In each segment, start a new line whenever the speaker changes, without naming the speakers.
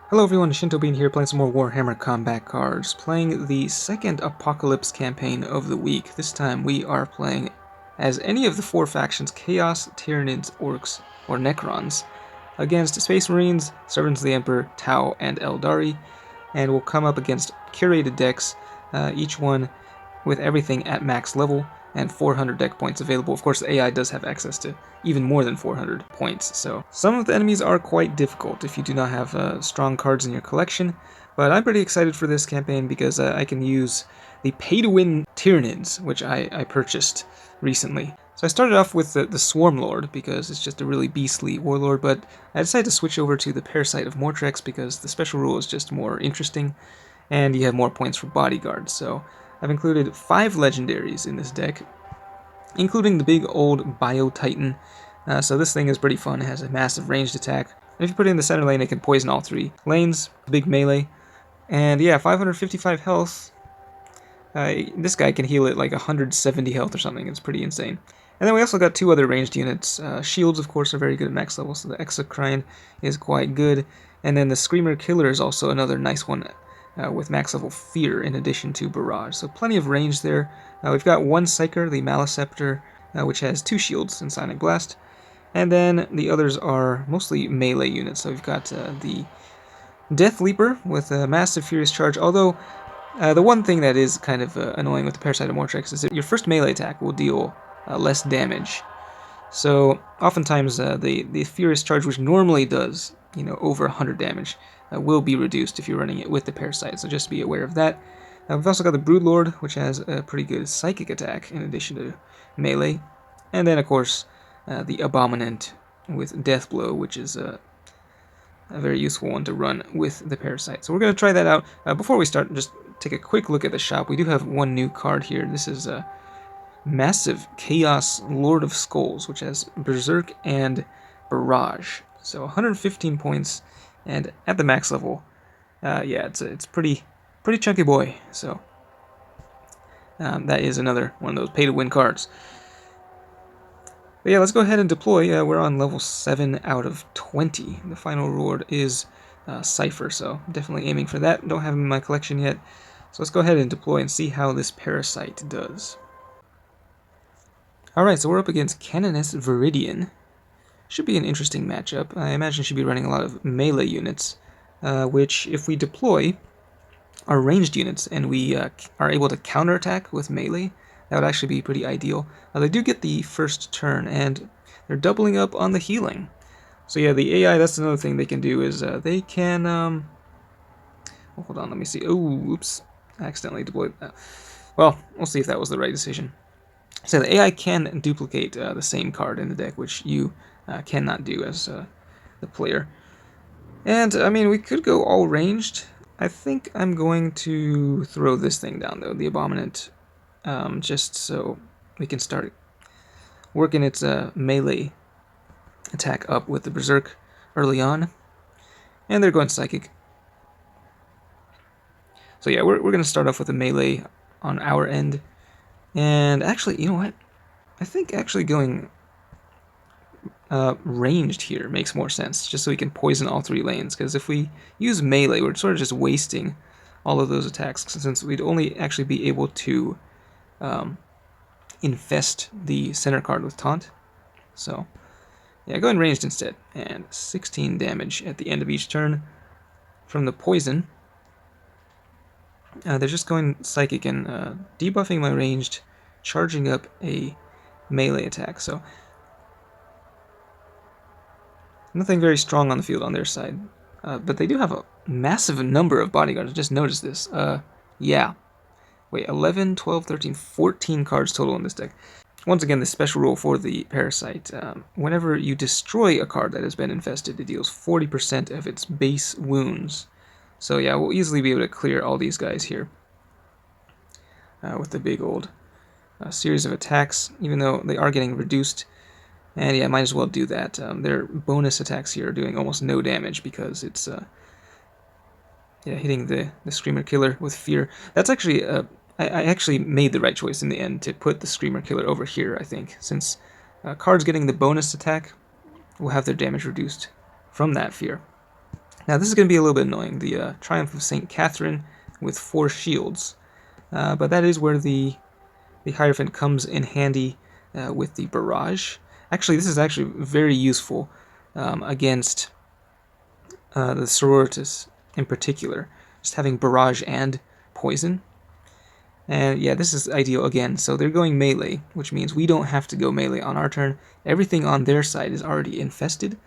Hello everyone, Shinto Bean here, playing some more Warhammer Combat cards, playing the second Apocalypse campaign of the week. This time we are playing as any of the four factions, Chaos, Tyranids, Orcs, or Necrons, against Space Marines, Servants of the Emperor, Tau, and Eldari, and we'll come up against curated decks, each one with everything at max level, and 400 deck points available. Of course, the AI does have access to even more than 400 points, so some of the enemies are quite difficult if you do not have strong cards in your collection, but I'm pretty excited for this campaign because I can use the pay-to-win Tyranids, which I purchased recently. So I started off with the Swarm Lord because it's just a really beastly warlord, but I decided to switch over to the Parasite of Mortrex because the special rule is just more interesting, and you have more points for bodyguards. So I've included 5 legendaries in this deck, including the big old Bio-Titan. So this thing is pretty fun. It has a massive ranged attack. And if you put it in the center lane, it can poison all 3 lanes. Big melee. And yeah, 555 health. This guy can heal it like 170 health or something. It's pretty insane. And then we also got 2 other ranged units. Shields, of course, are very good at max level, so the Exocrine is quite good. And then the Screamer Killer is also another nice one with max level Fear in addition to Barrage. So plenty of range there. We've got 1 Psyker, the Maleceptor, which has 2 shields and Sonic Blast. And then the others are mostly melee units. So we've got the Death Leaper with a massive Furious Charge, although the one thing that is kind of annoying with the Parasite of Mortrex is that your first melee attack will deal less damage. So oftentimes the Furious Charge, which normally does over 100 damage, will be reduced if you're running it with the Parasite, so just be aware of that. We've also got the Broodlord, which has a pretty good psychic attack in addition to melee. And then, of course, the Abominant with Deathblow, which is a very useful one to run with the Parasite. So we're going to try that out. Before we start, just take a quick look at the shop. We do have 1 new card here. This is a massive Chaos Lord of Skulls, which has Berserk and Barrage. So 115 points, and at the max level, yeah, it's pretty chunky boy. So that is another one of those pay-to-win cards. But yeah, let's go ahead and deploy. We're on level 7 out of 20. The final reward is Cypher, so definitely aiming for that. Don't have him in my collection yet. So let's go ahead and deploy and see how this Parasite does. Alright, so we're up against Canoness Viridian. Should be an interesting matchup. I imagine she'll be running a lot of melee units, which, if we deploy, are ranged units, and we are able to counterattack with melee. That would actually be pretty ideal. They do get the first turn, and they're doubling up on the healing. So yeah, the AI, that's another thing they can do, is they can... oh, hold on, let me see. Oh, oops. I accidentally deployed that. Well, we'll see if that was the right decision. So the AI can duplicate the same card in the deck, which you cannot do as the player. And, I mean, we could go all ranged. I think I'm going to throw this thing down, though, the Abominant, just so we can start working its melee attack up with the Berserk early on. And they're going Psychic. So yeah, we're going to start off with a melee on our end. And actually, you know what? I think actually going ranged here makes more sense, just so we can poison all 3 lanes, because if we use melee, we're sort of just wasting all of those attacks, since we'd only actually be able to infest the center card with Taunt. So yeah, going ranged instead, and 16 damage at the end of each turn from the poison. They're just going Psychic and debuffing my ranged, charging up a melee attack, so nothing very strong on the field on their side. But they do have a massive number of bodyguards. I just noticed this. Yeah. Wait, 11, 12, 13, 14 cards total in this deck. Once again, the special rule for the Parasite. Whenever you destroy a card that has been infested, it deals 40% of its base wounds. So yeah, we'll easily be able to clear all these guys here with the big old series of attacks, even though they are getting reduced. And yeah, might as well do that. Their bonus attacks here are doing almost no damage because it's yeah, hitting the Screamer Killer with Fear. That's actually I actually made the right choice in the end to put the Screamer Killer over here, I think, since cards getting the bonus attack will have their damage reduced from that Fear. Now this is going to be a little bit annoying, the Triumph of St. Catherine with 4 shields, but that is where the Hierophant comes in handy with the barrage. Actually, this is actually very useful against the Sororitas in particular, just having barrage and poison. And yeah, this is ideal again. So they're going melee, which means we don't have to go melee on our turn. Everything on their side is already infested.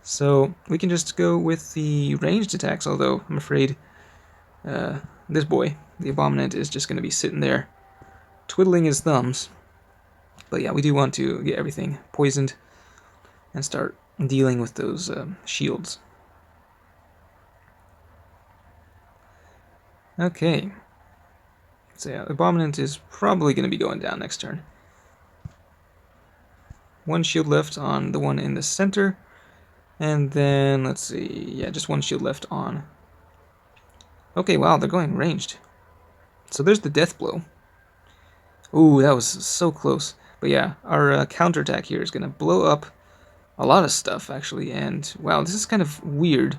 So we can just go with the ranged attacks, although I'm afraid this boy, the Abominant, is just going to be sitting there twiddling his thumbs. But yeah, we do want to get everything poisoned and start dealing with those shields. Okay. So yeah, the Abominant is probably going to be going down next turn. 1 shield left on the one in the center. And then, let's see, yeah, just 1 shield left on. Okay, wow, they're going ranged. So there's the death blow. Ooh, that was so close. But yeah, our counterattack here is going to blow up a lot of stuff, actually. And, wow, this is kind of weird.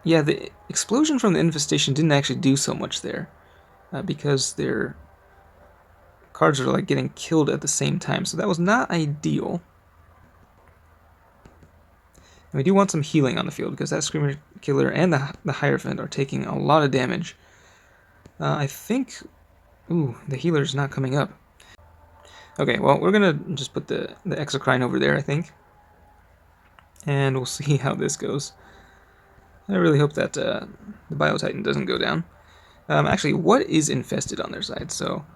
Yeah, the explosion from the infestation didn't actually do so much there. Because their cards are, like, getting killed at the same time. So that was not ideal. And we do want some healing on the field, because that Screamer Killer and the Hierophant are taking a lot of damage. I think... Ooh, the healer's not coming up. Okay, well, we're going to just put the Exocrine over there, I think. And we'll see how this goes. I really hope that the Bio-Titan doesn't go down. Actually, what is infested on their side? So,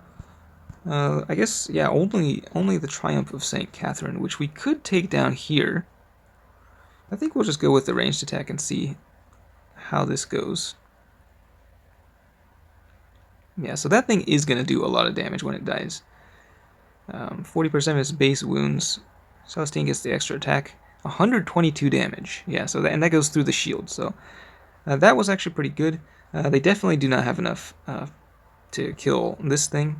I guess, yeah, only the Triumph of St. Catherine, which we could take down here. I think we'll just go with the ranged attack and see how this goes. Yeah, so that thing is going to do a lot of damage when it dies. 40% of its base wounds. Celestine gets the extra attack. 122 damage. Yeah, so and that goes through the shield. So that was actually pretty good. They definitely do not have enough to kill this thing.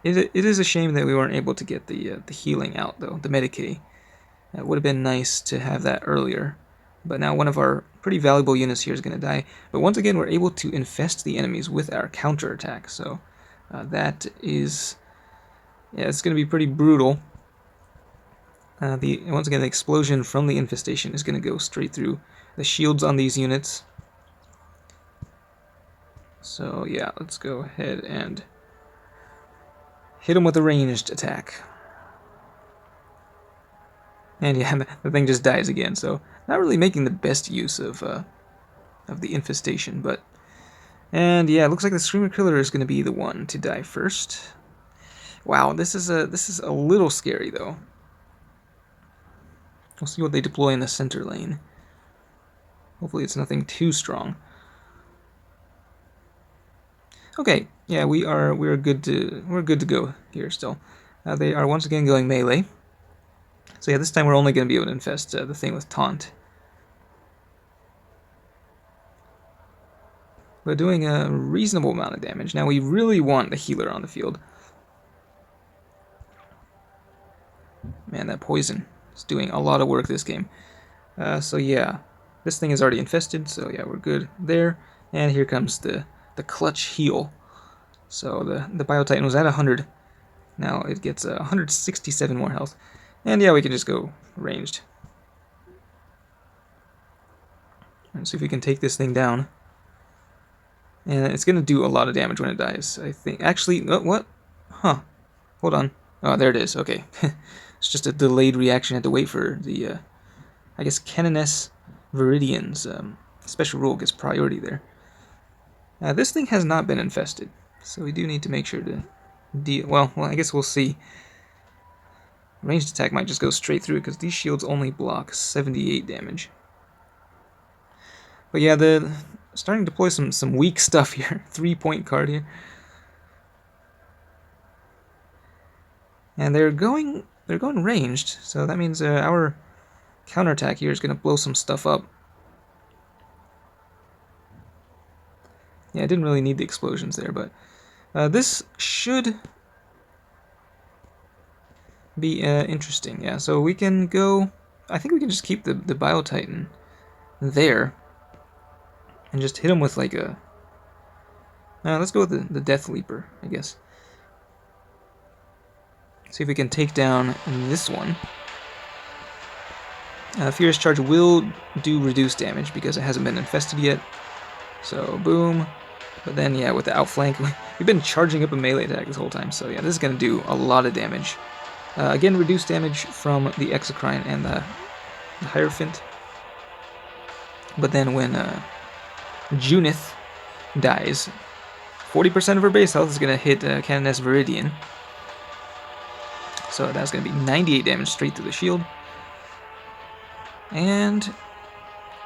It is a shame that we weren't able to get the healing out, though, the Medicae. It would have been nice to have that earlier. But now one of our pretty valuable units here is going to die. But once again, we're able to infest the enemies with our counterattack. So that is... yeah, it's going to be pretty brutal. Once again, the explosion from the infestation is going to go straight through the shields on these units. So yeah, let's go ahead and hit them with a ranged attack. And yeah, the thing just dies again, so not really making the best use of the infestation, but... And yeah, it looks like the Screamer Killer is going to be the one to die first. Wow, this is a little scary, though. We'll see what they deploy in the center lane. Hopefully it's nothing too strong. Okay, yeah, we're good to go here still. They are once again going melee. So yeah, this time we're only going to be able to infest the thing with Taunt. But doing a reasonable amount of damage. Now we really want the healer on the field. Man, that poison is doing a lot of work this game. So yeah, this thing is already infested, so yeah, we're good there. And here comes the clutch heal. So the Bio-Titan was at 100. Now it gets 167 more health. And yeah, we can just go ranged. And see if we can take this thing down. And it's going to do a lot of damage when it dies, I think. Actually, what? Huh. Hold on. Oh, there it is. Okay. It's just a delayed reaction. I had to wait for the, I guess, Canoness Viridian's special rule gets priority there. This thing has not been infested, so we do need to make sure to deal... Well, I guess we'll see. Ranged attack might just go straight through, because these shields only block 78 damage. But yeah, starting to deploy some weak stuff here. 3-point card here. And they're going ranged, so that means our counterattack here is going to blow some stuff up. Yeah, I didn't really need the explosions there, but this should be interesting. Yeah, so we can go I think we can just keep the Bio-Titan there and just hit him with like a... let's go with the Death Leaper, I guess. See if we can take down this one. Furious Charge will do reduced damage because it hasn't been infested yet. So, boom. But then, yeah, with the outflank, we've been charging up a melee attack this whole time. So, yeah, this is going to do a lot of damage. Again, reduced damage from the Exocrine and the Hierophant. But then when Junith dies, 40% of her base health is going to hit Canoness Viridian. So that's going to be 98 damage straight through the shield. And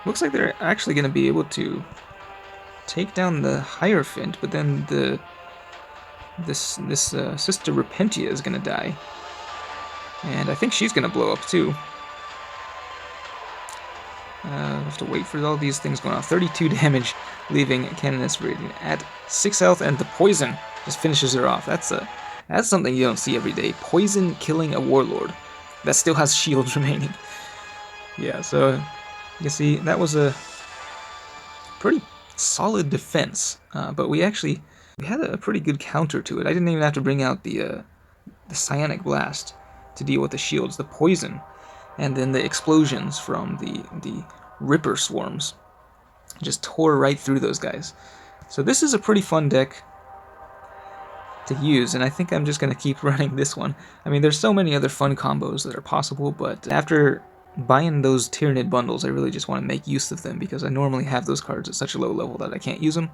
looks like they're actually going to be able to take down the Hierophant, but then this Sister Repentia is going to die. And I think she's going to blow up too. I have to wait for all these things going on. 32 damage, leaving Canoness Viridian at 6 health, and the poison just finishes her off. That's something you don't see every day. Poison killing a warlord that still has shields remaining. Yeah, so you can see that was a pretty solid defense, but we had a pretty good counter to it. I didn't even have to bring out the Psionic Blast to deal with the shields, the poison, and then the explosions from the Ripper Swarms just tore right through those guys. So this is a pretty fun deck to use, and I think I'm just going to keep running this one. I mean, there's so many other fun combos that are possible, but after buying those Tyranid bundles, I really just want to make use of them because I normally have those cards at such a low level that I can't use them.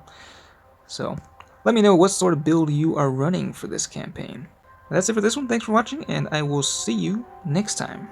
So let me know what sort of build you are running for this campaign. That's it for this one. Thanks for watching, and I will see you next time.